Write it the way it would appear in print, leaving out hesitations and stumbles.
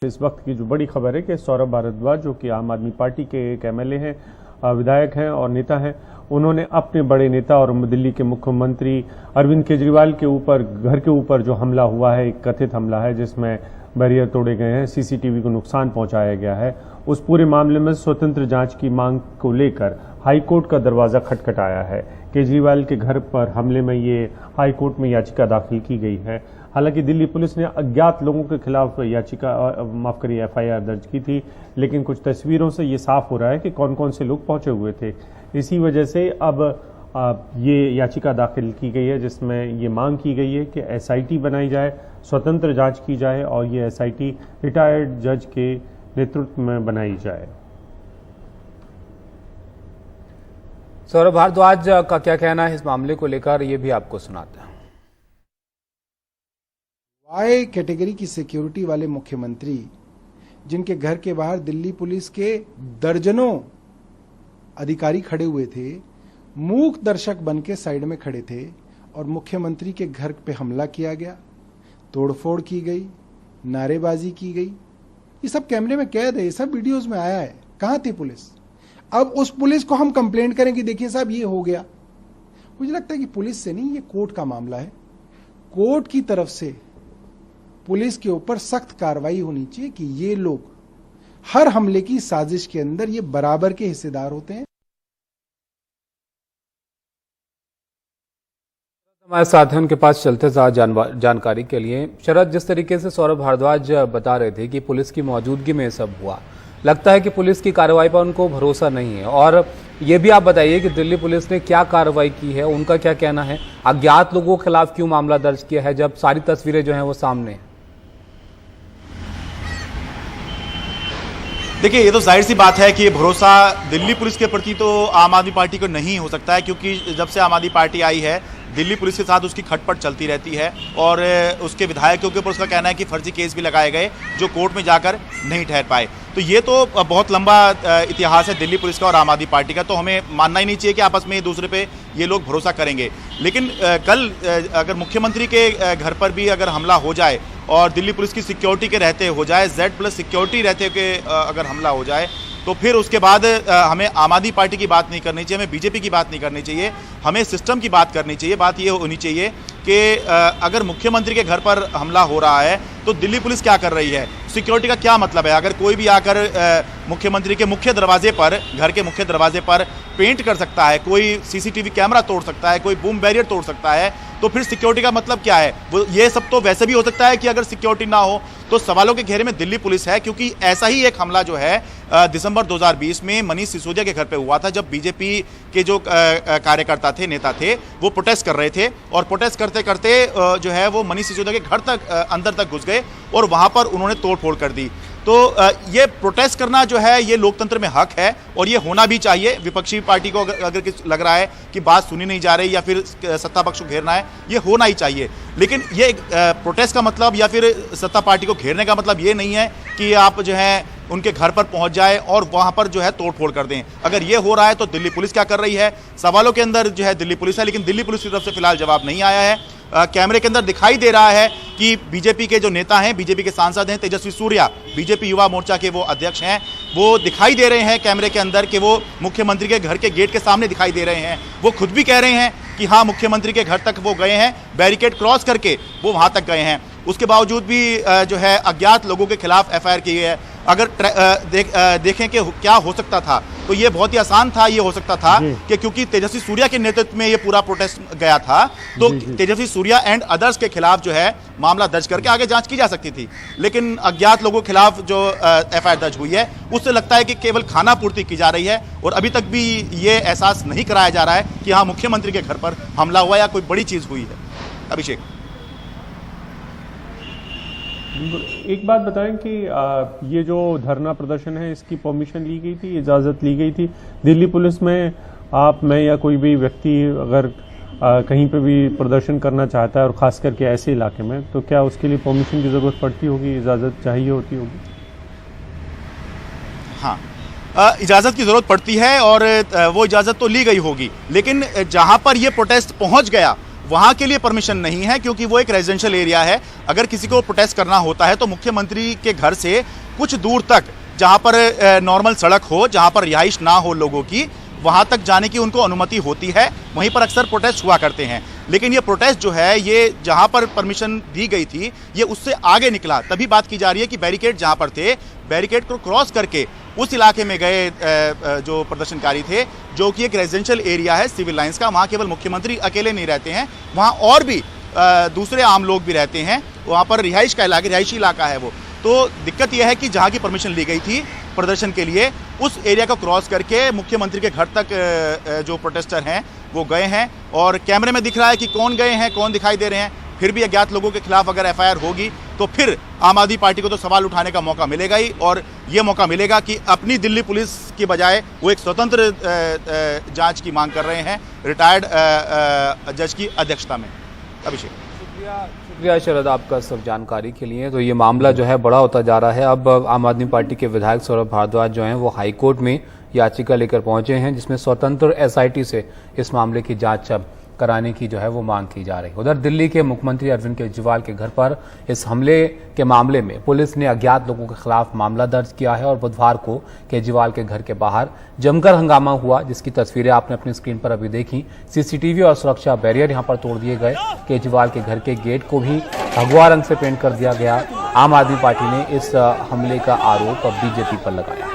इस वक्त की जो बड़ी खबर है कि सौरभ भारद्वाज, जो कि आम आदमी पार्टी के एक एमएलए हैं, विधायक हैं और नेता हैं, उन्होंने अपने बड़े नेता और दिल्ली के मुख्यमंत्री अरविंद केजरीवाल के ऊपर, घर के ऊपर जो हमला हुआ है, एक कथित हमला है जिसमें बैरियर तोड़े गए हैं, सीसीटीवी को नुकसान पहुंचाया गया है, उस पूरे मामले में स्वतंत्र जांच की मांग को लेकर हाईकोर्ट का दरवाजा खटखटाया है। केजरीवाल के घर पर हमले में ये हाईकोर्ट में याचिका दाखिल की गई है। हालांकि दिल्ली पुलिस ने अज्ञात लोगों के खिलाफ एफआईआर दर्ज की थी, लेकिन कुछ तस्वीरों से ये साफ हो रहा है कि कौन कौन से लोग पहुंचे हुए थे। इसी वजह से अब ये याचिका दाखिल की गई है जिसमें ये मांग की गई है कि एसआईटी बनाई जाए, स्वतंत्र जांच की जाए और ये एसआईटी रिटायर्ड जज के नेतृत्व में बनाई जाए। सौरभ भारद्वाज का क्या कहना है इस मामले को लेकर, ये भी आपको सुनाते हैं। वाई कैटेगरी की सिक्योरिटी वाले मुख्यमंत्री, जिनके घर के बाहर दिल्ली पुलिस के दर्जनों अधिकारी खड़े हुए थे, मूक दर्शक बन के साइड में खड़े थे और मुख्यमंत्री के घर पे हमला किया गया, तोड़फोड़ की गई, नारेबाजी की गई। ये सब कैमरे में कैद है, ये सब वीडियोस में आया है। कहां थी पुलिस? अब उस पुलिस को हम कंप्लेंट करें कि देखिए साहब ये हो गया। मुझे लगता है कि पुलिस से नहीं, ये कोर्ट का मामला है। कोर्ट की तरफ से पुलिस के ऊपर सख्त कार्रवाई होनी चाहिए कि ये लोग हर हमले की साजिश के अंदर ये बराबर के हिस्सेदार होते हैं। हमारे साथ हैं, उनके पास चलते साथ जानकारी के लिए। शरद, जिस तरीके से सौरभ भारद्वाज बता रहे थे कि पुलिस की मौजूदगी में सब हुआ, लगता है कि पुलिस की कार्रवाई पर उनको भरोसा नहीं है। और ये भी आप बताइए कि दिल्ली पुलिस ने क्या कार्रवाई की है, उनका क्या कहना है, अज्ञात लोगों के खिलाफ क्यों मामला दर्ज किया है जब सारी तस्वीरें जो हैं वो सामने हैं। देखिए, ये तो जाहिर सी बात है कि भरोसा दिल्ली पुलिस के प्रति तो आम आदमी पार्टी को नहीं हो सकता है, क्योंकि जब से आम आदमी पार्टी आई है दिल्ली पुलिस के साथ उसकी खटपट चलती रहती है और उसके विधायकों के ऊपर उसका कहना है कि फर्जी केस भी लगाए गए जो कोर्ट में जाकर नहीं ठहर पाए। तो ये तो बहुत लंबा इतिहास है दिल्ली पुलिस का और आम आदमी पार्टी का, तो हमें मानना ही नहीं चाहिए कि आपस में एक दूसरे पे ये लोग भरोसा करेंगे। लेकिन कल अगर मुख्यमंत्री के घर पर भी अगर हमला हो जाए और दिल्ली पुलिस की सिक्योरिटी के रहते हो जाए, Z+ सिक्योरिटी रहते के अगर हमला हो जाए, तो फिर उसके बाद हमें आम आदमी पार्टी की बात नहीं करनी चाहिए, हमें बीजेपी की बात नहीं करनी चाहिए, हमें सिस्टम की बात करनी चाहिए। बात ये होनी चाहिए कि अगर मुख्यमंत्री के घर पर हमला हो रहा है तो दिल्ली पुलिस क्या कर रही है, सिक्योरिटी का क्या मतलब है। अगर कोई भी आकर मुख्यमंत्री के मुख्य दरवाजे पर, घर के मुख्य दरवाजे पर पेंट कर सकता है, कोई सीसीटीवी कैमरा तोड़ सकता है, कोई बूम बैरियर तोड़ सकता है, तो फिर सिक्योरिटी का मतलब क्या है। वो ये सब तो वैसे भी हो सकता है कि अगर सिक्योरिटी ना हो तो सवालों के घेरे में दिल्ली पुलिस है, क्योंकि ऐसा ही एक हमला जो है दिसंबर 2020 में मनीष सिसोदिया के घर पे हुआ था, जब बीजेपी के जो कार्यकर्ता थे, नेता थे, वो प्रोटेस्ट कर रहे थे और प्रोटेस्ट करते करते जो है वो मनीष सिसोदिया के घर तक अंदर तक घुस गए और वहां पर उन्होंने तोड़फोड़ कर दी। तो ये प्रोटेस्ट करना जो है ये लोकतंत्र में हक है और ये होना भी चाहिए। विपक्षी पार्टी को अगर लग रहा है कि बात सुनी नहीं जा रही या फिर सत्ता पक्ष को घेरना है, ये होना ही चाहिए। लेकिन ये प्रोटेस्ट का मतलब या फिर सत्ता पार्टी को घेरने का मतलब ये नहीं है कि आप जो है उनके घर पर पहुंच जाए और वहां पर जो है तोड़फोड़ कर दें। अगर ये हो रहा है तो दिल्ली पुलिस क्या कर रही है, सवालों के अंदर जो है दिल्ली पुलिस है, लेकिन दिल्ली पुलिस की तरफ से फिलहाल जवाब नहीं आया है। कैमरे के अंदर दिखाई दे रहा है कि बीजेपी के जो नेता हैं, बीजेपी के सांसद हैं तेजस्वी सूर्या, बीजेपी युवा मोर्चा के वो अध्यक्ष हैं, वो दिखाई दे रहे हैं कैमरे के अंदर कि वो मुख्यमंत्री के घर के गेट के सामने दिखाई दे रहे हैं। वो खुद भी कह रहे हैं कि हाँ, मुख्यमंत्री के घर तक वो गए हैं, बैरिकेड क्रॉस करके वो वहां तक गए हैं। उसके बावजूद भी जो है अज्ञात लोगों के खिलाफ एफआईआर की है। अगर देखें कि क्या हो सकता था तो ये बहुत ही आसान था। ये हो सकता था कि क्योंकि तेजस्वी सूर्या के नेतृत्व में ये पूरा प्रोटेस्ट गया था, तो तेजस्वी सूर्या एंड अदर्स के खिलाफ जो है मामला दर्ज करके आगे जांच की जा सकती थी। लेकिन अज्ञात लोगों के खिलाफ जो एफआईआर दर्ज हुई है उससे लगता है कि केवल खाना पूर्ति की जा रही है और अभी तक भी ये एहसास नहीं कराया जा रहा है कि हाँ, मुख्यमंत्री के घर पर हमला हुआ या कोई बड़ी चीज हुई है। अभिषेक, एक बात बताएं कि ये जो धरना प्रदर्शन है इसकी परमिशन ली गई थी, इजाजत ली गई थी दिल्ली पुलिस में? आप, मैं या कोई भी व्यक्ति अगर कहीं पे भी प्रदर्शन करना चाहता है और खास करके ऐसे इलाके में, तो क्या उसके लिए परमिशन की जरूरत पड़ती होगी, इजाजत चाहिए होती होगी? हाँ, इजाजत की जरूरत पड़ती है और वो इजाजत तो ली गई होगी, लेकिन जहां पर ये प्रोटेस्ट पहुंच गया वहां के लिए परमिशन नहीं है क्योंकि वो एक रेजिडेंशियल एरिया है। अगर किसी को प्रोटेस्ट करना होता है तो मुख्यमंत्री के घर से कुछ दूर तक, जहां पर नॉर्मल सड़क हो, जहां पर रिहाइश ना हो लोगों की, वहां तक जाने की उनको अनुमति होती है। वहीं पर अक्सर प्रोटेस्ट हुआ करते हैं। लेकिन ये प्रोटेस्ट जो है, ये जहां पर परमिशन दी गई थी, ये उससे आगे निकला। तभी बात की जा रही है कि बैरिकेड जहां पर थे, बैरिकेड को क्रॉस करके उस इलाके में गए जो प्रदर्शनकारी थे, जो कि एक रेजिडेंशियल एरिया है सिविल लाइंस का। वहां केवल मुख्यमंत्री अकेले नहीं रहते हैं, वहां और भी दूसरे आम लोग भी रहते हैं। वहां पर रिहायशी इलाका है वो। तो दिक्कत यह है कि जहां की परमिशन ली गई थी प्रदर्शन के लिए, उस एरिया को क्रॉस करके मुख्यमंत्री के घर तक जो प्रोटेस्टर हैं वो गए हैं। और कैमरे में दिख रहा है कि कौन गए हैं, कौन दिखाई दे रहे हैं। फिर भी अज्ञात लोगों के खिलाफ अगर एफआईआर होगी तो फिर आम आदमी पार्टी को तो सवाल उठाने का मौका मिलेगा ही, और ये मौका मिलेगा कि अपनी दिल्ली पुलिस की बजाय वो एक स्वतंत्र जांच की मांग कर रहे हैं रिटायर्ड जज की अध्यक्षता में। अभिषेक, शुक्रिया शरद आपका सब जानकारी के लिए। तो ये मामला जो है बड़ा होता जा रहा है। अब आम आदमी पार्टी के विधायक सौरभ भारद्वाज जो हैं वो हाईकोर्ट में याचिका लेकर पहुंचे हैं, जिसमें स्वतंत्र एसआईटी से इस मामले की जांच कराने की जो है वो मांग की जा रही है। उधर दिल्ली के मुख्यमंत्री अरविंद केजरीवाल के घर पर इस हमले के मामले में पुलिस ने अज्ञात लोगों के खिलाफ मामला दर्ज किया है और बुधवार को केजरीवाल के घर के बाहर जमकर हंगामा हुआ, जिसकी तस्वीरें आपने अपनी स्क्रीन पर अभी देखी। सीसीटीवी और सुरक्षा बैरियर यहां पर तोड़ दिए गए। केजरीवाल के घर के गेट को भी भगवा रंग से पेंट कर दिया गया। आम आदमी पार्टी ने इस हमले का आरोप बीजेपी पर लगाया।